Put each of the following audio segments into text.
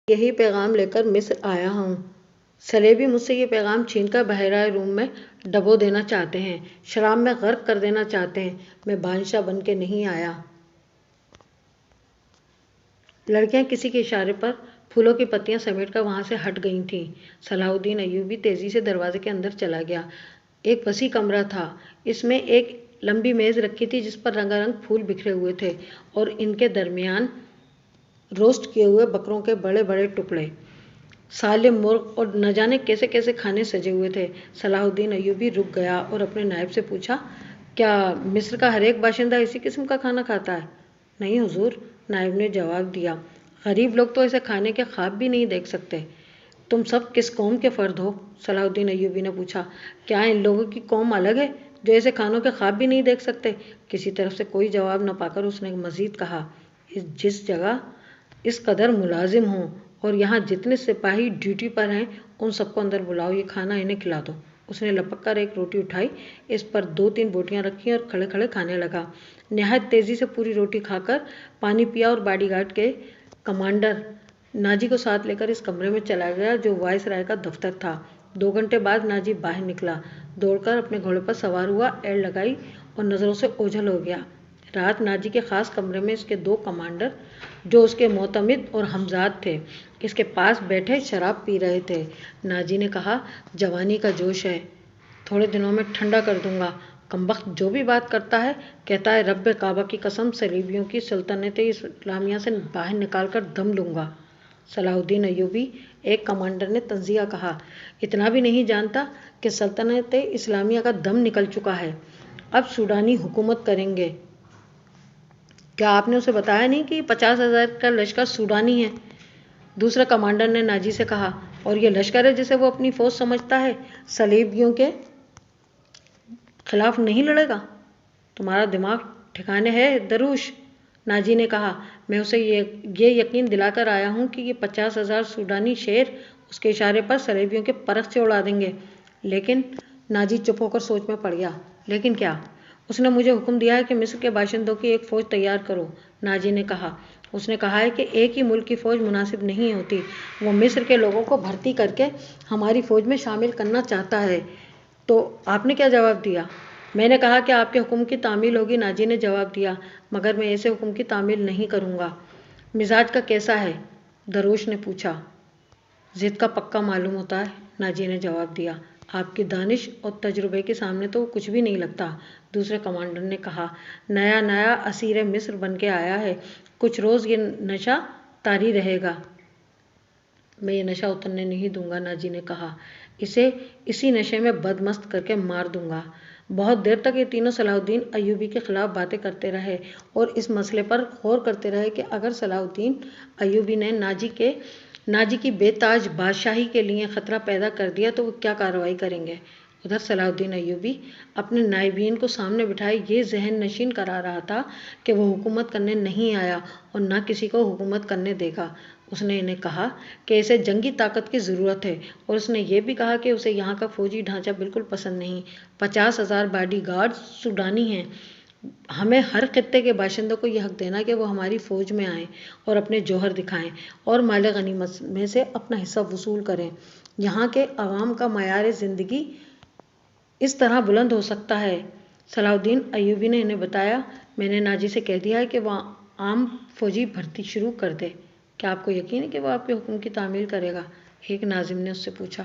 یہی پیغام لے کر مصر آیا ہوں۔ صلیبی مجھ سے یہ پیغام چھین کر بحیرہ روم میں ڈبو دینا چاہتے ہیں، شراب میں غرق کر دینا چاہتے ہیں۔ میں بادشاہ بن کے نہیں آیا۔ لڑکیاں کسی کے اشارے پر پھولوں کی پتیاں سمیٹ کر وہاں سے ہٹ گئی تھیں۔ صلاح الدین ایوبی تیزی سے دروازے کے اندر چلا گیا۔ ایک وسیع کمرہ تھا۔ اس میں ایک لمبی میز رکھی تھی جس پر رنگا رنگ پھول بکھرے ہوئے تھے اور ان کے درمیان روسٹ کیے ہوئے بکروں کے بڑے بڑے ٹکڑے، سالم مرغ اور نہ جانے کیسے کیسے کھانے سجے ہوئے تھے۔ صلاح الدین ایوبی رک گیا اور اپنے نائب سے پوچھا، کیا مصر کا ہر ایک باشندہ اسی قسم کا کھانا کھاتا ہے؟ نہیں حضور، نائب نے جواب دیا، غریب لوگ تو اسے کھانے کے خواب بھی نہیں دیکھ سکتے۔ تم سب کس قوم کے فرد ہو؟ صلاح الدین ایوبی نے پوچھا۔ کیا ان لوگوں کی قوم الگ ہے جو ایسے کھانوں کے خواب بھی نہیں دیکھ سکتے؟ کسی طرف سے کوئی جواب نہ پا کر اس نے مزید کہا، جس جگہ اس قدر ملازم ہوں اور یہاں جتنے سپاہی ڈیوٹی پر ہیں ان سب کو اندر بلاؤ، یہ کھانا انہیں کھلا دو۔ اس نے لپک کر ایک روٹی اٹھائی، اس پر 2-3 بوٹیاں رکھیں اور کھڑے کھڑے کھانے لگا۔ نہایت تیزی سے پوری روٹی کھا کر پانی پیا اور باڈی گارڈ کے کمانڈر ناجی کو ساتھ لے کر اس کمرے میں چلا گیا جو وائس رائے کا دفتر تھا۔ 2 گھنٹے بعد ناجی باہر نکلا، دوڑ کر اپنے گھوڑے پر سوار ہوا، ایڑ لگائی اور نظروں سے اوجھل ہو گیا۔ رات ناجی کے خاص کمرے میں اس کے 2 کمانڈر جو اس کے معتمد اور ہمزاد تھے اس کے پاس بیٹھے شراب پی رہے تھے۔ ناجی نے کہا، جوانی کا جوش ہے، تھوڑے دنوں میں ٹھنڈا کر دوں گا۔ کمبخت جو بھی بات کرتا ہے کہتا ہے رب کعبہ کی قسم صلیبیوں کی سلطنت اسلامیہ سے باہر نکال کر دم لوں گا۔ صلاح الدین ایوبی، ایک کمانڈر نے تنزیہ کہا، اتنا بھی نہیں جانتا کہ سلطنت اسلامیہ کا دم نکل چکا ہے، اب سوڈانی حکومت کریں گے۔ کیا آپ نے اسے بتایا نہیں کہ 50,000 کا لشکر سوڈانی ہے؟ دوسرے کمانڈر نے ناجی سے کہا، اور یہ لشکر ہے جسے وہ اپنی فوج سمجھتا ہے، صلیبیوں کے خلاف نہیں لڑے گا؟ تمہارا دماغ ٹھکانے ہے دروش؟ ناجی نے کہا، میں اسے یہ یقین دلا کر آیا ہوں کہ یہ 50,000 سوڈانی شیر اس کے اشارے پر صلیبیوں کے پرخ سے اڑا دیں گے۔ لیکن ناجی چپ ہو کر سوچ میں پڑ گیا۔ لیکن کیا؟ اس نے مجھے حکم دیا ہے کہ مصر کے باشندوں کی ایک فوج تیار کرو۔ ناجی نے کہا، اس نے کہا ہے کہ ایک ہی ملک کی فوج مناسب نہیں ہوتی، وہ مصر کے لوگوں کو بھرتی کر کے ہماری فوج میں شامل کرنا چاہتا ہے۔ تو آپ نے کیا جواب دیا؟ میں نے کہا کہ آپ کے حکم کی تعمیل ہوگی، ناجی نے جواب دیا، مگر میں ایسے حکم کی تعمیل نہیں کروں گا۔ مزاج کا کیسا ہے؟ دروش نے پوچھا۔ ضد کا پکا معلوم ہوتا ہے، ناجی نے جواب دیا، آپ کی دانش اور تجربے کے سامنے تو وہ کچھ بھی نہیں لگتا۔ دوسرے کمانڈر نے کہا، نیا نیا اسیر مصر بن کے آیا ہے، کچھ روز یہ نشہ طاری رہے گا۔ میں یہ نشہ اترنے نہیں دوں گا، ناجی نے کہا، اسے اسی نشے میں بدمست کر کے مار دوں گا۔ بہت دیر تک یہ تینوں صلاح الدین ایوبی کے خلاف باتیں کرتے رہے اور اس مسئلے پر غور کرتے رہے کہ اگر صلاح الدین ایوبی نے ناجی کی بے تاج بادشاہی کے لیے خطرہ پیدا کر دیا تو وہ کیا کارروائی کریں گے۔ ادھر صلاح الدین ایوبی اپنے نائبین کو سامنے بٹھائے یہ ذہن نشین کرا رہا تھا کہ وہ حکومت کرنے نہیں آیا اور نہ کسی کو حکومت کرنے دے گا۔ اس نے انہیں کہا کہ اسے جنگی طاقت کی ضرورت ہے اور اس نے یہ بھی کہا کہ اسے یہاں کا فوجی ڈھانچہ بالکل پسند نہیں۔ 50,000 باڈی گارڈ سوڈانی ہیں، ہمیں ہر خطے کے باشندوں کو یہ حق دینا کہ وہ ہماری فوج میں آئیں اور اپنے جوہر دکھائیں اور مال غنیمت میں سے اپنا حصہ وصول کریں۔ یہاں کے عوام کا معیار زندگی اس طرح بلند ہو سکتا ہے۔ صلاح الدین ایوبی نے انہیں بتایا، میں نے ناجی سے کہہ دیا ہے کہ وہ عام فوجی بھرتی شروع کر دے۔ کیا آپ کو یقین ہے کہ وہ آپ کے حکم کی تعمیل کرے گا؟ ایک ناظم نے اس سے پوچھا۔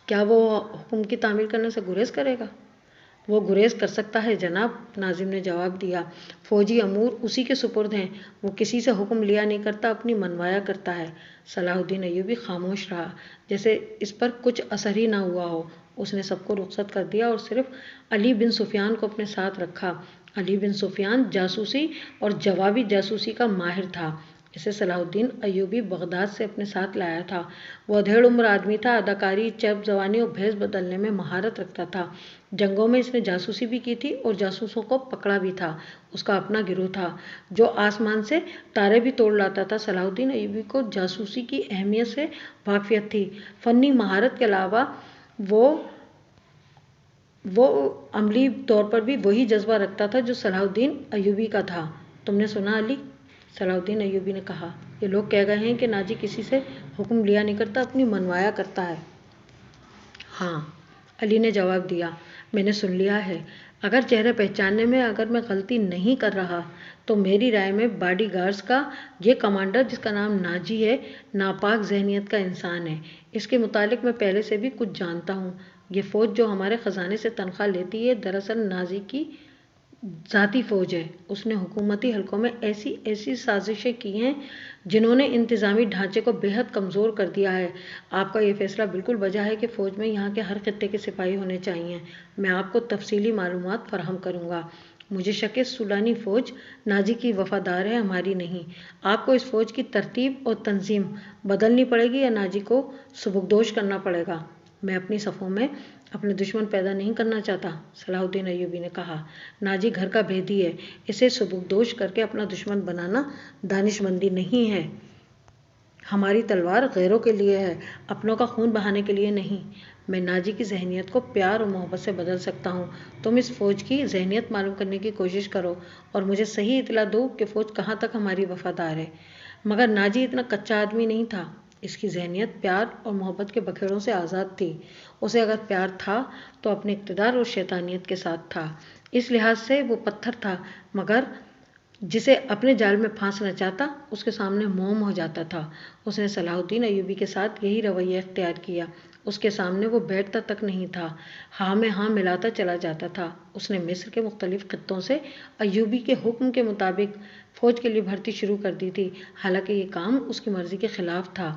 کیا وہ حکم کی تعمیل کرنے سے گریز کرے گا؟ وہ گریز کر سکتا ہے جناب، ناظم نے جواب دیا، فوجی امور اسی کے سپرد ہیں، وہ کسی سے حکم لیا نہیں کرتا، اپنی منوایا کرتا ہے۔ صلاح الدین ایوبی خاموش رہا، جیسے اس پر کچھ اثر ہی نہ ہوا ہو۔ اس نے سب کو رخصت کر دیا اور صرف علی بن سفیان کو اپنے ساتھ رکھا۔ علی بن سفیان جاسوسی اور جوابی جاسوسی کا ماہر تھا، اسے صلاح الدین ایوبی بغداد سے اپنے ساتھ لایا تھا۔ وہ ادھیڑ عمر آدمی تھا، اداکاری، چرب زبانی اور بھیس بدلنے میں مہارت رکھتا تھا۔ جنگوں میں اس نے جاسوسی بھی کی تھی اور جاسوسوں کو پکڑا بھی تھا۔ اس کا اپنا گروہ تھا جو آسمان سے تارے بھی توڑ لاتا تھا۔ صلاح الدین ایوبی کو جاسوسی کی اہمیت سے واقفیت تھی۔ فنی مہارت کے علاوہ وہ عملی طور پر بھی وہی جذبہ رکھتا تھا جو صلاح الدین ایوبی کا تھا۔ تم نے سنا علی صلاح الدین ایوبی نے کہا، یہ لوگ کہہ گئے ہیں کہ ناجی کسی سے حکم لیا نہیں کرتا، اپنی منوایا کرتا ہے۔ ہاں، علی نے جواب دیا، میں نے سن لیا ہے۔ اگر چہرے پہچاننے میں اگر میں غلطی نہیں کر رہا تو میری رائے میں باڈی گارڈز کا یہ کمانڈر جس کا نام ناجی ہے ناپاک ذہنیت کا انسان ہے۔ اس کے متعلق میں پہلے سے بھی کچھ جانتا ہوں۔ یہ فوج جو ہمارے خزانے سے تنخواہ لیتی ہے دراصل ناجی کی ذاتی فوج ہے۔ اس نے حکومتی حلقوں میں ایسی ایسی سازشیں کی ہیں جنہوں نے انتظامی ڈھانچے کو بے حد کمزور کر دیا ہے۔ آپ کا یہ فیصلہ بالکل بجا ہے کہ فوج میں یہاں کے ہر خطے کے سپاہی ہونے چاہیے۔ میں آپ کو تفصیلی معلومات فراہم کروں گا۔ مجھے شک ہے سوڈانی فوج ناجی کی وفادار ہے، ہماری نہیں۔ آپ کو اس فوج کی ترتیب اور تنظیم بدلنی پڑے گی یا ناجی کو سبکدوش کرنا پڑے گا۔ میں اپنی صفوں میں اپنے دشمن پیدا نہیں کرنا چاہتا، صلاح الدین ایوبی نے کہا۔ ناجی گھر کا بھیدی ہے، اسے سبکدوش کر کے اپنا دشمن بنانا دانش مندی نہیں ہے۔ ہماری تلوار غیروں کے لیے ہے، اپنوں کا خون بہانے کے لیے نہیں۔ میں ناجی کی ذہنیت کو پیار اور محبت سے بدل سکتا ہوں۔ تم اس فوج کی ذہنیت معلوم کرنے کی کوشش کرو اور مجھے صحیح اطلاع دو کہ فوج کہاں تک ہماری وفادار ہے۔ مگر ناجی اتنا کچا آدمی نہیں تھا۔ اس کی ذہنیت پیار اور محبت کے بکھیڑوں سے آزاد تھی۔ اسے اگر پیار تھا تو اپنے اقتدار اور شیطانیت کے ساتھ تھا۔ اس لحاظ سے وہ پتھر تھا، مگر جسے اپنے جال میں پھانسنا چاہتا اس کے سامنے موم ہو جاتا تھا۔ اس نے صلاح الدین ایوبی کے ساتھ یہی رویہ اختیار کیا۔ اس کے سامنے وہ بیٹھتا تک نہیں تھا، ہاں میں ہاں ملاتا چلا جاتا تھا۔ اس نے مصر کے مختلف خطوں سے ایوبی کے حکم کے مطابق فوج کے لیے بھرتی شروع کر دی تھی، حالانکہ یہ کام اس کی مرضی کے خلاف تھا۔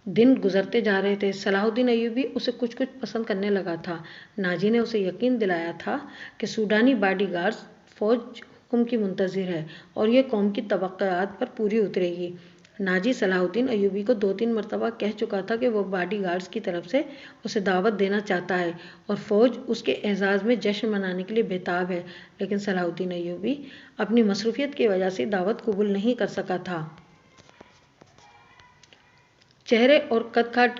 دن گزرتے جا رہے تھے، صلاح الدین ایوبی اسے کچھ کچھ پسند کرنے لگا تھا۔ ناجی نے اسے یقین دلایا تھا کہ سوڈانی باڈی گارڈز فوج حکم کی منتظر ہے اور یہ قوم کی توقعات پر پوری اترے گی۔ ناجی صلاح الدین ایوبی کو 2-3 مرتبہ کہہ چکا تھا کہ وہ باڈی گارڈز کی طرف سے اسے دعوت دینا چاہتا ہے اور فوج اس کے اعزاز میں جشن منانے کے لیے بےتاب ہے، لیکن صلاح الدین ایوبی اپنی مصروفیت کی وجہ سے دعوت قبول نہیں کر سکا تھا۔ چہرے اور قد کاٹ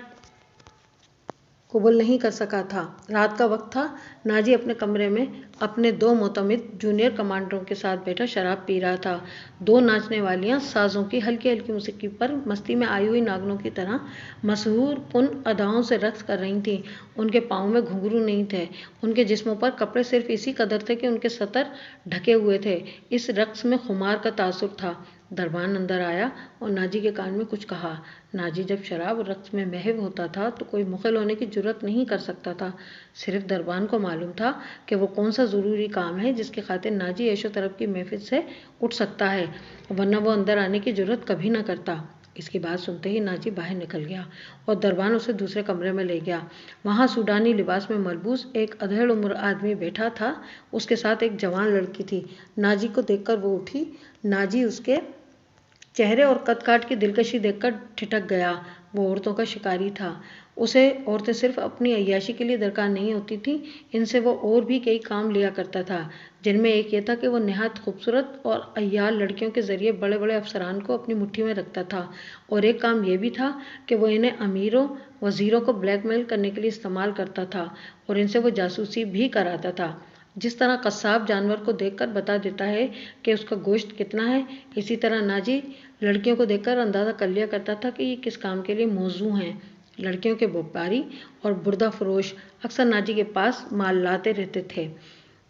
قبول نہیں کر سکا تھا۔ رات کا وقت تھا۔ ناجی اپنے کمرے میں اپنے 2 معتمد جونیئر کمانڈروں کے ساتھ بیٹھا شراب پی رہا تھا۔ 2 ناچنے والیاں سازوں کی ہلکی ہلکی موسیقی پر مستی میں آئی ہوئی ناگنوں کی طرح مسحور کن اداؤں سے رقص کر رہی تھیں۔ ان کے پاؤں میں گھنگرو نہیں تھے، ان کے جسموں پر کپڑے صرف اسی قدر تھے کہ ان کے سطر ڈھکے ہوئے تھے۔ اس رقص میں خمار کا تاثر تھا۔ دربان اندر آیا اور ناجی کے کان میں کچھ کہا۔ ناجی جب شراب اور رقص میں محو ہوتا تھا تو کوئی مخل ہونے کی جرات نہیں کر سکتا تھا۔ صرف دربان کو معلوم تھا کہ وہ کون سا ضروری کام ہے جس کی خاطر ناجی عیش و طرب کی محفل سے اٹھ سکتا ہے، ورنہ وہ اندر آنے کی جرات کبھی نہ کرتا۔ اس کی بات سنتے ہی ناجی باہر نکل گیا اور دربان اسے دوسرے کمرے میں لے گیا۔ وہاں سوڈانی لباس میں ملبوس ایک ادھیڑ عمر آدمی بیٹھا تھا، اس کے ساتھ ایک جوان لڑکی تھی۔ ناجی کو دیکھ کر وہ اٹھی۔ ناجی اس کے چہرے اور قد کاٹ کی دلکشی دیکھ کر ٹھٹک گیا۔ وہ عورتوں کا شکاری تھا۔ اسے عورتیں صرف اپنی عیاشی کے لیے درکار نہیں ہوتی تھیں، ان سے وہ اور بھی کئی کام لیا کرتا تھا، جن میں ایک یہ تھا کہ وہ نہایت خوبصورت اور عیال لڑکیوں کے ذریعے بڑے بڑے افسران کو اپنی مٹھی میں رکھتا تھا، اور ایک کام یہ بھی تھا کہ وہ انہیں امیروں وزیروں کو بلیک میل کرنے کے لیے استعمال کرتا تھا اور ان سے وہ جاسوسی بھی کراتا تھا۔ جس طرح قصاب جانور کو دیکھ کر بتا دیتا ہے کہ اس کا گوشت کتنا ہے، اسی طرح ناجی لڑکیوں کو دیکھ کر اندازہ کر لیا کرتا تھا کہ یہ کس کام کے لیے موزوں ہیں۔ لڑکیوں کے بیپاری اور بردہ فروش اکثر ناجی کے پاس مال لاتے رہتے تھے۔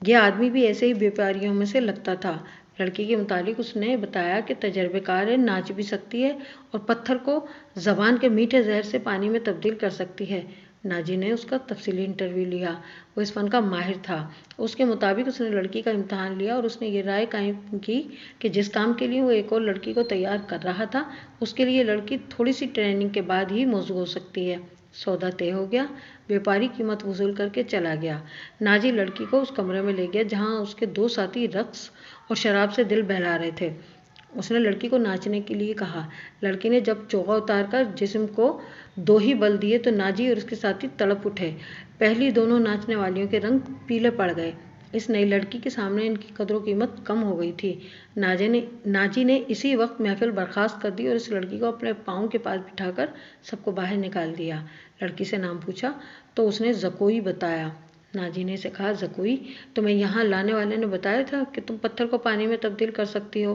یہ آدمی بھی ایسے ہی بیپاریوں میں سے لگتا تھا۔ لڑکی کے متعلق اس نے بتایا کہ تجربہ کار ہے، ناچ بھی سکتی ہے اور پتھر کو زبان کے میٹھے زہر سے پانی میں تبدیل کر سکتی ہے۔ ناجی نے اس کا تفصیلی انٹرویو لیا۔ وہ اس فن کا ماہر تھا۔ اس کے مطابق اس نے لڑکی کا امتحان لیا اور اس نے یہ رائے قائم کی کہ جس کام کے لیے وہ ایک اور لڑکی کو تیار کر رہا تھا اس کے لیے لڑکی تھوڑی سی ٹریننگ کے بعد ہی موزوں ہو سکتی ہے۔ سودا طے ہو گیا۔ بیپاری قیمت وصول کر کے چلا گیا۔ ناجی لڑکی کو اس کمرے میں لے گیا جہاں اس کے 2 ساتھی رقص اور شراب سے دل بہلا رہے تھے۔ اس نے لڑکی کو ناچنے کے لیے کہا۔ لڑکی نے جب چوغا اتار کر جسم کو 2 ہی بل دیے تو ناجی اور اس کے ساتھی تڑپ اٹھے۔ پہلی دونوں ناچنے والیوں کے رنگ پیلے پڑ گئے۔ اس نئی لڑکی کے سامنے ان کی قدر و قیمت کم ہو گئی تھی۔ ناجی نے اسی وقت محفل برخاست کر دی اور اس لڑکی کو اپنے پاؤں کے پاس بٹھا کر سب کو باہر نکال دیا۔ لڑکی سے نام پوچھا تو اس نے زکوئی بتایا۔ ناجی نے اسے کہا، زکوئی، تمہیں یہاں لانے والے نے بتایا تھا کہ تم پتھر کو پانی میں تبدیل کر سکتی ہو؟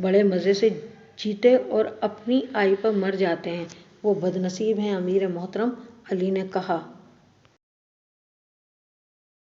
بڑے مزے سے جیتے اور اپنی آئی پر مر جاتے ہیں، وہ بد نصیب ہیں۔ امیر محترم علی نے کہا۔